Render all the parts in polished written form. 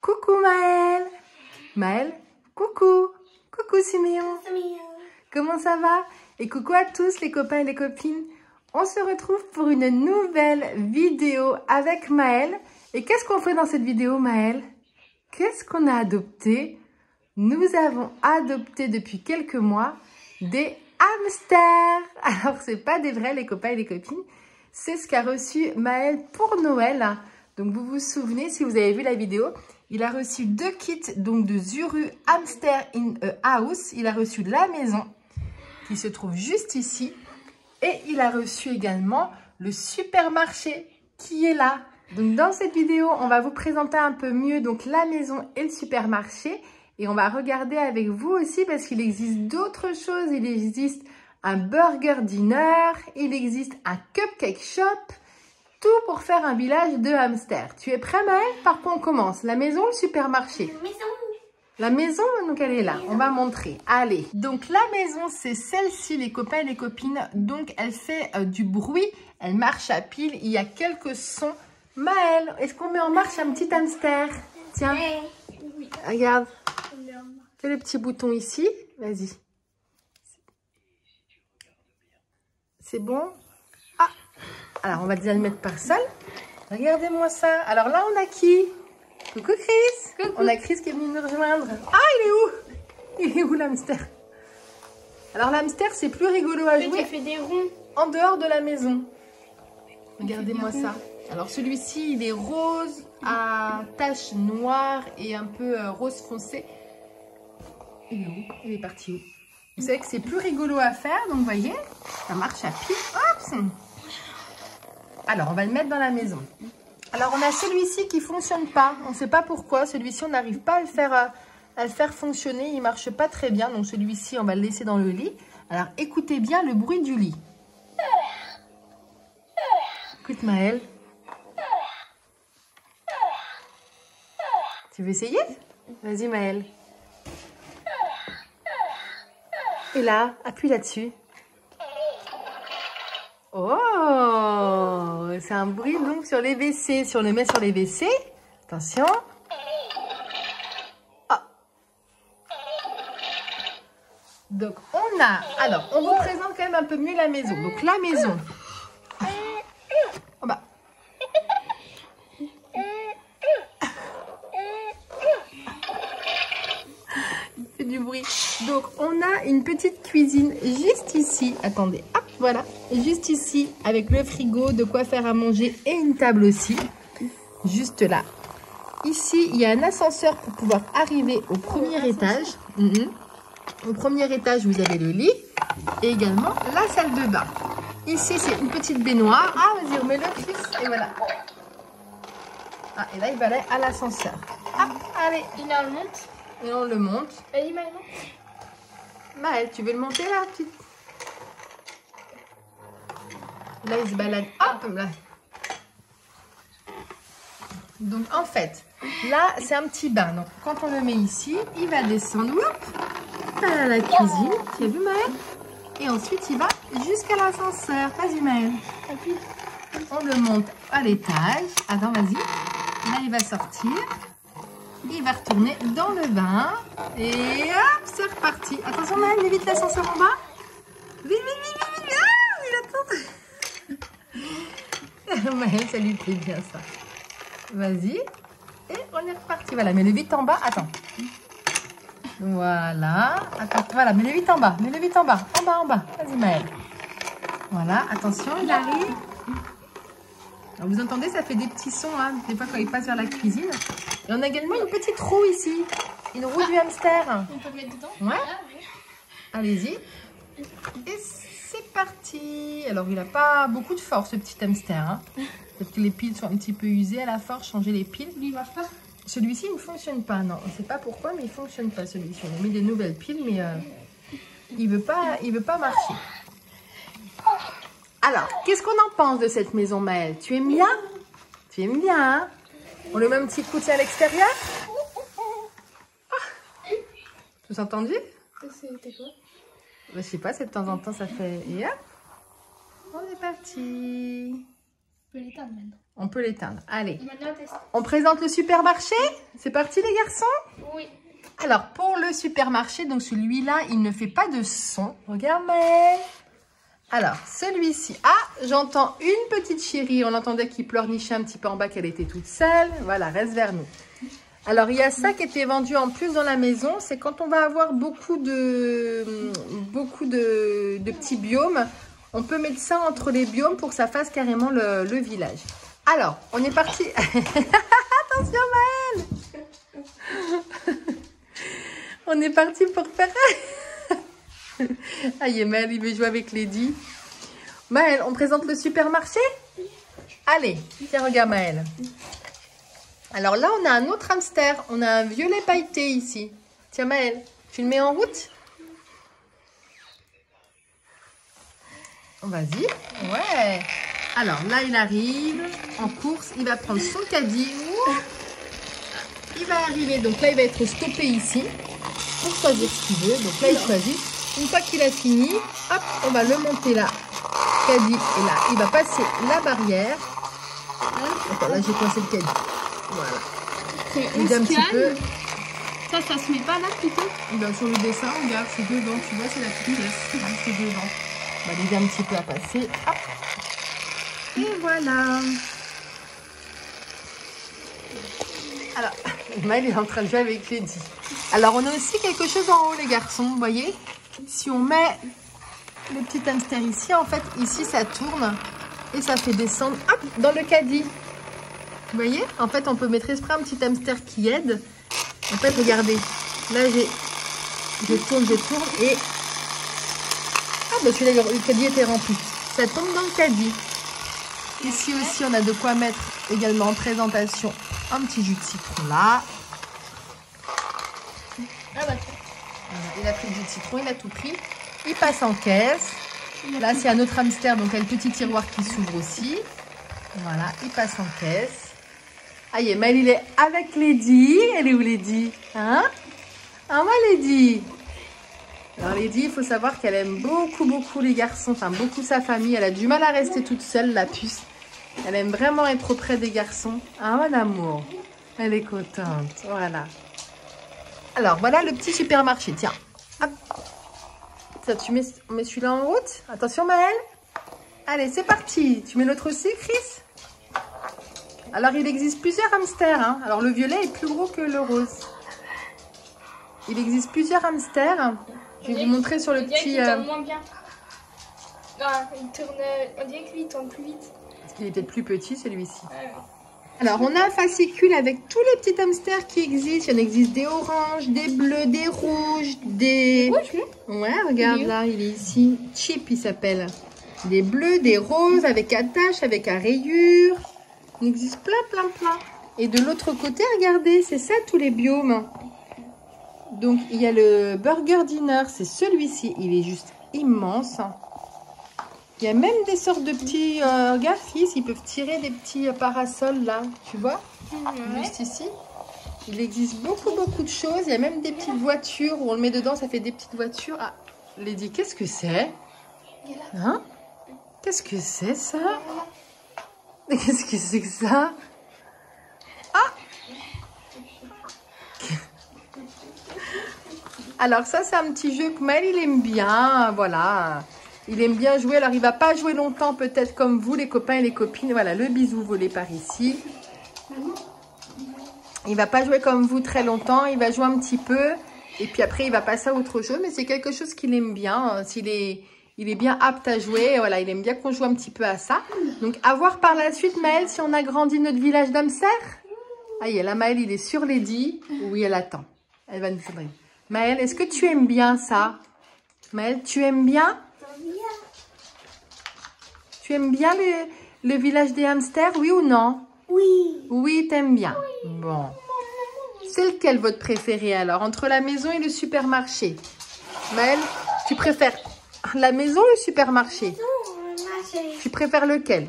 Coucou Maëlle. Maëlle, coucou. Coucou Siméon. Comment ça va? Et coucou à tous les copains et les copines. On se retrouve pour une nouvelle vidéo avec Maëlle. Et qu'est-ce qu'on fait dans cette vidéo, Maëlle? Qu'est-ce qu'on a adopté? Nous avons adopté depuis quelques mois des hamsters. Alors, c'est pas des vrais, les copains et les copines. C'est ce qu'a reçu Maëlle pour Noël. Donc, vous vous souvenez, si vous avez vu la vidéo, il a reçu 2 kits donc de Zuru Hamster in a House. Il a reçu la maison qui se trouve juste ici. Et il a reçu également le supermarché qui est là. Donc, dans cette vidéo, on va vous présenter un peu mieux donc la maison et le supermarché. Et on va regarder avec vous aussi parce qu'il existe d'autres choses. Il existe un burger dinner, il existe un cupcake shop. Tout pour faire un village de hamsters. Tu es prêt, Maëlle? Par quoi on commence? La maison ou le supermarché? La maison. La maison, donc elle est là. On va montrer. Allez. Donc la maison, c'est celle-ci, les copains et les copines. Donc elle fait du bruit. Elle marche à pile. Il y a quelques sons. Maëlle, est-ce qu'on met en marche un petit hamster? Tiens. Oui. Regarde. Fais le petit bouton ici. Vas-y. C'est bon? Ah. Alors, on va déjà le mettre par seul. Regardez-moi ça. Alors là, on a qui? Coucou Chris. Coucou. On a Chris qui est venu nous rejoindre. Ah, il est où? Il est où l'hamster? Alors l'hamster, c'est plus rigolo à jouer. Il fait des ronds. En dehors de la maison. Regardez-moi ça. Alors celui-ci, il est rose à taches noires et un peu rose foncé. Il est où? Il est parti où? Vous savez que c'est plus rigolo à faire, donc vous voyez, ça marche à pied. Hop! Alors, on va le mettre dans la maison. Alors, on a celui-ci qui ne fonctionne pas. On ne sait pas pourquoi. Celui-ci, on n'arrive pas à le faire fonctionner. Il ne marche pas très bien. Donc, celui-ci, on va le laisser dans le lit. Alors, écoutez bien le bruit du lit. Écoute, Maëlle. Tu veux essayer? Vas-y, Maëlle. Et là, appuie là-dessus. Oh, c'est un bruit donc sur les WC. Si on le met sur les WC, attention. Oh. Donc on a, alors on vous présente quand même un peu mieux la maison. Donc la maison. Oh bah. C'est du bruit. Donc on a une petite cuisine juste ici. Attendez, hop, voilà. Juste ici, avec le frigo, de quoi faire à manger et une table aussi. Juste là. Ici, il y a un ascenseur pour pouvoir arriver au premier étage. Au premier étage, vous avez le lit et également la salle de bain. Ici, c'est une petite baignoire. Ah, vas-y, remets-le, Chris. Et voilà. Ah, et là, il va aller à l'ascenseur. Hop, allez. Il en monte. Et on le monte. Vas-y, Maëlle. Maëlle, tu veux le monter là, petite? Là, il se balade. Hop, là. Donc, en fait, là, c'est un petit bain. Donc, quand on le met ici, il va descendre. Hop, à la cuisine. Tu as vu, Maëlle? Et ensuite, il va jusqu'à l'ascenseur. Vas-y, Maëlle. On le monte à l'étage. Attends, vas-y. Là, il va sortir. Il va retourner dans le bain. Et hop, c'est reparti. Attention, Maëlle, évite l'ascenseur en bas. Vite, vite, vite, vite, vite. Ah, il attend. Maëlle, ça lui plaît bien, ça. Vas-y. Et on est reparti. Voilà, mets-le vite en bas. Attends. Voilà. Attends, voilà, mets-le vite en bas. Mets-le vite en bas. En bas, en bas. Vas-y, Maëlle. Voilà, attention, il arrive. Alors, vous entendez, ça fait des petits sons, hein, des fois quand il passe vers la cuisine. Et on a également une petite roue ici. Une roue du hamster. On peut le mettre dedans? Ouais. Ah, oui. Allez-y. Et c'est parti. Alors, il n'a pas beaucoup de force, ce petit hamster. Hein. Peut-être que les piles sont un petit peu usées à la force. Changer les piles. Lui, il marche pas? Celui-ci, il ne fonctionne pas. Non, on ne sait pas pourquoi, mais il ne fonctionne pas, celui-ci. On a mis des nouvelles piles, mais il veut pas marcher. Alors, qu'est-ce qu'on en pense de cette maison, Maëlle? Tu aimes bien? Tu aimes bien, hein? On lui met un petit coup à l'extérieur? Ah. Vous entendu? C'était quoi? Je sais pas, c'est de temps en temps, ça fait... Et hop, on est parti. Je peux l'éteindre maintenant. On peut l'éteindre. Allez. Maintenant, teste. On présente le supermarché. C'est parti les garçons? Oui. Alors, pour le supermarché, donc celui-là, il ne fait pas de son. Regarde, Maëlle. Alors, celui-ci. Ah, j'entends une petite chérie. On entendait qu'il pleurnichait un petit peu en bas, qu'elle était toute seule. Voilà, reste vers nous. Alors, il y a ça qui était vendu en plus dans la maison. C'est quand on va avoir beaucoup de petits biomes. On peut mettre ça entre les biomes pour que ça fasse carrément le village. Alors, on est parti. Attention, Maëlle. On est parti pour faire... Aïe, Maëlle, il veut jouer avec Lady. Maëlle, on présente le supermarché? Allez, tiens, regarde Maëlle. Alors là, on a un autre hamster. On a un violet pailleté ici. Tiens, Maëlle, tu le mets en route? Vas-y. Ouais. Alors là, il arrive en course. Il va prendre son caddie. Il va arriver. Donc là, il va être stoppé ici pour choisir ce qu'il veut. Donc là, il choisit. Une fois qu'il a fini, hop, on va le monter là. Caddie est là. Il va passer la barrière. Attends, là, j'ai coincé le caddie. Voilà. Il dit un petit peu. Ça se met pas là plutôt? Ben, sur le dessin, regarde, c'est devant. Tu vois, c'est la petite. C'est devant. On va l'aider un petit peu à passer. Hop. Et voilà. Alors, Maëlle est en train de jouer avec Lady. Alors, on a aussi quelque chose en haut, les garçons. Vous voyez? Si on met le petit hamster ici, en fait, ici, ça tourne. Et ça fait descendre, hop, dans le caddie. Vous voyez? En fait, on peut mettre exprès un petit hamster qui aide. En fait, regardez. Là, je tourne et... Ah, bah celui-là, le caddie était rempli. Ça tombe dans le caddie. Ici aussi, on a de quoi mettre également en présentation un petit jus de citron là. Ah bah. Il a pris le jus de citron, il a tout pris. Il passe en caisse. Là, c'est un autre hamster, donc il y a le petit tiroir qui s'ouvre aussi. Voilà, il passe en caisse. Ah, Maëlle, il est avec Lady. Elle est où, Lady? Hein? Ah, moi, Lady. Alors, Lady, il faut savoir qu'elle aime beaucoup les garçons, enfin, beaucoup sa famille. Elle a du mal à rester toute seule, la puce. Elle aime vraiment être auprès des garçons. Ah, mon amour. Elle est contente. Voilà. Alors, voilà le petit supermarché. Tiens. Hop. Ça, tu mets celui-là en route. Attention, Maëlle. Allez, c'est parti. Tu mets l'autre aussi, Chris? Alors, il existe plusieurs hamsters. Hein. Alors, le violet est plus gros que le rose. Il existe plusieurs hamsters. Je vais vous montrer sur le petit... Il tourne moins bien. Ah, il tourne... On dirait que lui, il tourne plus vite. Parce qu'il est peut-être plus petit, celui-ci. Alors, on a un fascicule avec tous les petits hamsters qui existent. Il y en existe des oranges, des bleus, des rouges, des... Ouais, regarde là, il est ici. Chip, il s'appelle. Des bleus, des roses, avec attache, avec à rayures. Il existe plein. Et de l'autre côté, regardez, c'est ça tous les biomes. Donc, il y a le Burger Dinner, c'est celui-ci. Il est juste immense. Il y a même des sortes de petits... regarde, fils, ils peuvent tirer des petits parasols, là. Tu vois? Juste ici. Il existe beaucoup de choses. Il y a même des petites voitures où on le met dedans, ça fait des petites voitures. Ah, Lady, qu'est-ce que c'est? Hein? Qu'est-ce que c'est, ça? Qu'est-ce que c'est que ça? Ah! Alors ça, c'est un petit jeu que Maëlle, il aime bien, voilà. Il aime bien jouer. Alors, il va pas jouer longtemps, peut-être comme vous, les copains et les copines. Voilà, le bisou volé par ici. Il va pas jouer comme vous très longtemps. Il va jouer un petit peu. Et puis après, il va passer à autre chose. Mais c'est quelque chose qu'il aime bien. Il est bien apte à jouer. Voilà, il aime bien qu'on joue un petit peu à ça. Donc, à voir par la suite, Maëlle, si on agrandit notre village d'hamsters. Ah, là, Maëlle, il est sur Lady. Oui, elle attend. Elle va nous faire. Maëlle, est-ce que tu aimes bien ça? Maëlle, tu aimes bien? Tu aimes bien le village des hamsters, oui ou non? Oui. Oui, t'aimes bien. Oui. Bon. C'est lequel votre préféré alors? Entre la maison et le supermarché? Maëlle, tu préfères la maison ou le supermarché? Tu préfères lequel?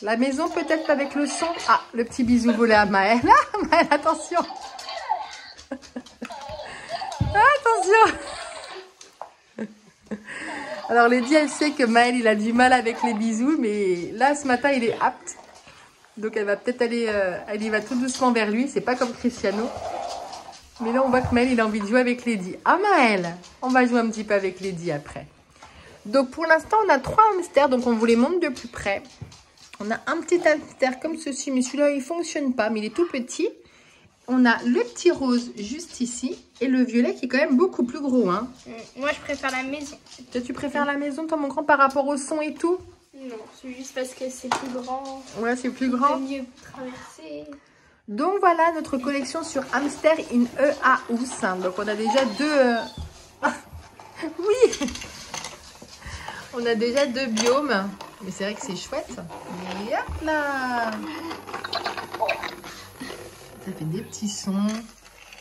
La maison peut-être avec le son? Ah, le petit bisou volé à Maëlle. Ah, Maëlle, attention. Attention. Alors, Lady, elle sait que Maëlle, il a du mal avec les bisous, mais là, ce matin, il est apte. Donc elle va peut-être aller, elle y va tout doucement vers lui. C'est pas comme Cristiano. Mais là on voit que Maël il a envie de jouer avec Lady. Ah Maël, on va jouer un petit peu avec Lady après. Donc pour l'instant on a 3 hamsters, donc on vous les montre de plus près. On a un petit hamster comme ceci, mais celui-là il fonctionne pas, mais il est tout petit. On a le petit rose juste ici et le violet qui est quand même beaucoup plus gros. Hein. Moi je préfère la maison. Toi tu préfères la maison, toi mon grand, par rapport au son et tout? Non, c'est juste parce que c'est plus grand. Ouais, c'est plus grand. C'est mieux traverser. Donc voilà notre collection sur Hamster in a House. Donc on a déjà 2... Oui. On a déjà 2 biomes. Mais c'est vrai que c'est chouette. Et hop là. Ça fait des petits sons.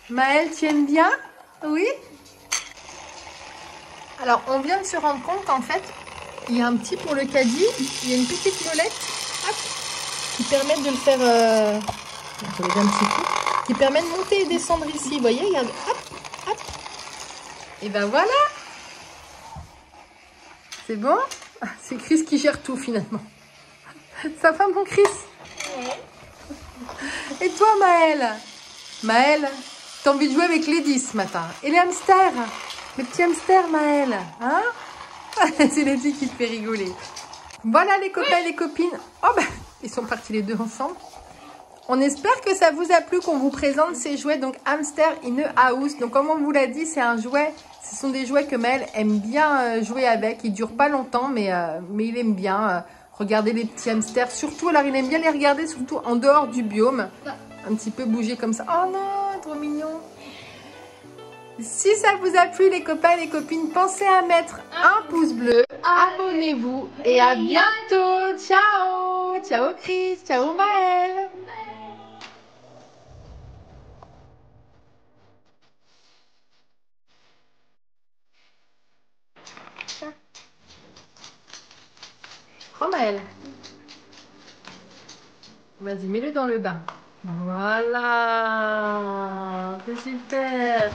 Maël, tu aimes bien? Oui. Alors on vient de se rendre compte qu'en fait, il y a un petit pour le caddie. Il y a une petite molette qui permet de le faire... Je vais un petit coup. Qui permet de monter et descendre ici. Vous voyez, regardez. Hop, hop. Et ben voilà. C'est bon? C'est Chris qui gère tout finalement. Ça va mon Chris? Ouais. Et toi Maël? Maël, t'as envie de jouer avec Lady ce matin. Et les hamsters? Les petits hamsters Maël? Hein? C'est Lady qui te fait rigoler. Voilà les copains et les copines. Oh ben, ils sont partis les deux ensemble. On espère que ça vous a plu qu'on vous présente ces jouets, donc Hamster in a House. Donc comme on vous l'a dit, c'est un jouet, ce sont des jouets que Maël aime bien jouer avec. Ils ne durent pas longtemps, mais il aime bien regarder les petits hamsters. Surtout, alors il aime bien les regarder, surtout en dehors du biome. Un petit peu bouger comme ça. Oh non, trop mignon. Si ça vous a plu les copains et les copines, pensez à mettre un pouce bleu, abonnez-vous et à bientôt. Ciao. Ciao Chris, ciao Maël. Prends Maël. Vas-y, mets-le dans le bain. Voilà. C'est super.